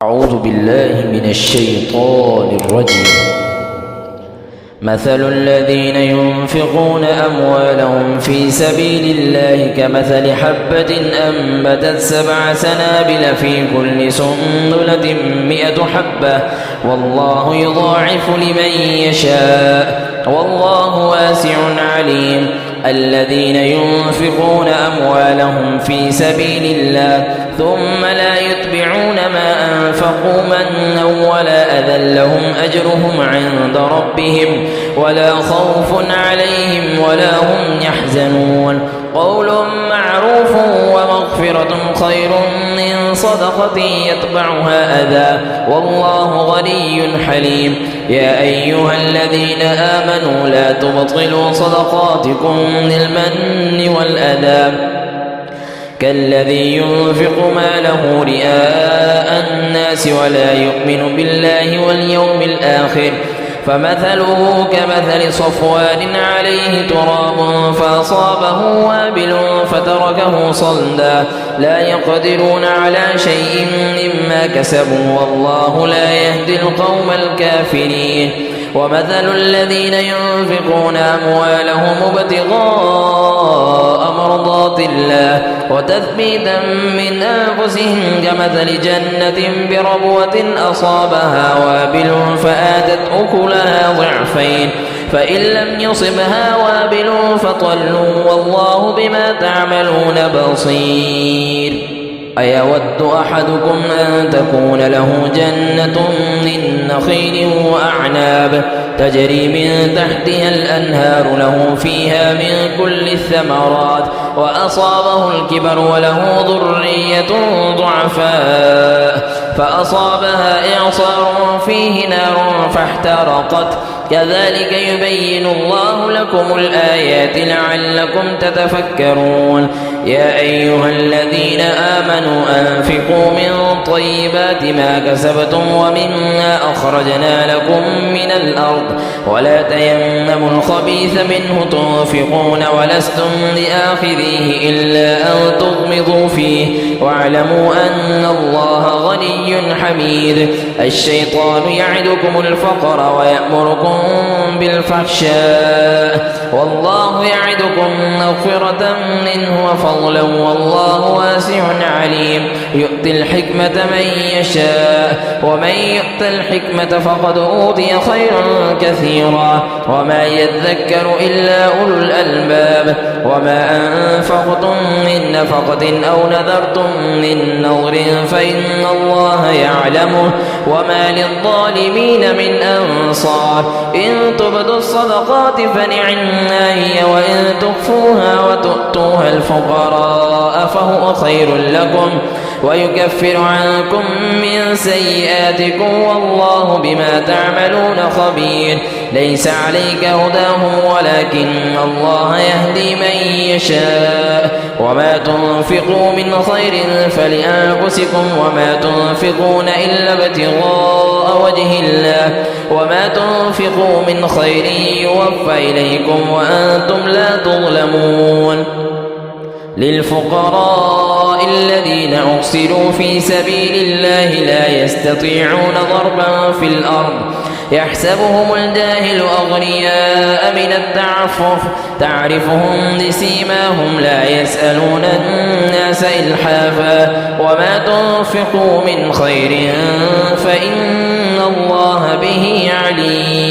أعوذ بالله من الشيطان الرجيم. مثل الذين ينفقون أموالهم في سبيل الله كمثل حبة أنبتت 7 سنابل في كل سنبلة 100 حبة والله يضاعف لمن يشاء والله واسع عليم. الذين ينفقون أموالهم في سبيل الله ثم لا يتبعون ما أنفقوا منا ولا أذى لهم أجرهم عند ربهم ولا خوف عليهم ولا هم يحزنون. قول معروف ومغفرة خير من صدقة يتبعها أذى والله غني حليم. يا أيها الذين آمنوا لا تبطلوا صدقاتكم بالمن والأذى كالذي ينفق ماله رئاء الناس ولا يؤمن بالله واليوم الآخر فمثله كمثل صفوان عليه تراب فأصابه وابل فتركه صلدا لا يقدرون على شيء مما كسبوا والله لا يهدي القوم الكافرين. ومثل الذين ينفقون أموالهم ابتغاء مرضات الله وتثبيتا من أنفسهم كمثل جنة بربوة أصابها وابل فآتت أكلها ضعفين فإن لم يصبها وابل فطل والله بما تعملون بصير. أيود أحدكم أن تكون له جنة من نخيل وأعناب تجري من تحتها الأنهار له فيها من كل الثمرات وأصابه الكبر وله ذرية ضعفاء فأصابها إعصار فيه نار فاحترقت كذلك يبين الله لكم الآيات لعلكم تتفكرون. يا أيها الذين آمنوا أنفقوا من طيبات ما كسبتم ومما أخرجنا لكم من الأرض ولا تيمموا الخبيث منه تنفقون ولستم لآخذيه إلا أن تغمضوا فيه واعلموا أن الله غني حميد. الشيطان يعدكم الفقر ويأمركم بالفحشاء والله يعدكم مغفرة منه وفضلا والله واسع عليم. يؤتي الحكمة من يشاء ومن يؤت الحكمة فقد أوتي خيرا كثيرا وما يذكر إلا أولو الألباب. وما أنفقتم من نفقة أو نذرتم من نذر فإن الله يعلمه وما للظالمين من أنصار. إن تبدوا الصدقات فنعما هي وإن تخفوها وتؤتوها الفقراء فهو خير لكم ويكفر عنكم من سيئاتكم والله بما تعملون خبير. ليس عليك هداهم ولكن الله يهدي من يشاء. وما تنفقوا من خير فلأنفسكم وما تنفقون إلا ابتغاء وجه الله وما تنفقوا من خير يوفى إليكم وأنتم لا تظلمون. للفقراء الذين أحصروا في سبيل الله لا يستطيعون ضربا في الأرض يحسبهم الجاهل أغنياء من التعفف تعرفهم بسيماهم لا يسألون الناس إلحافا وما تنفقوا من خير فإن الله به عليم.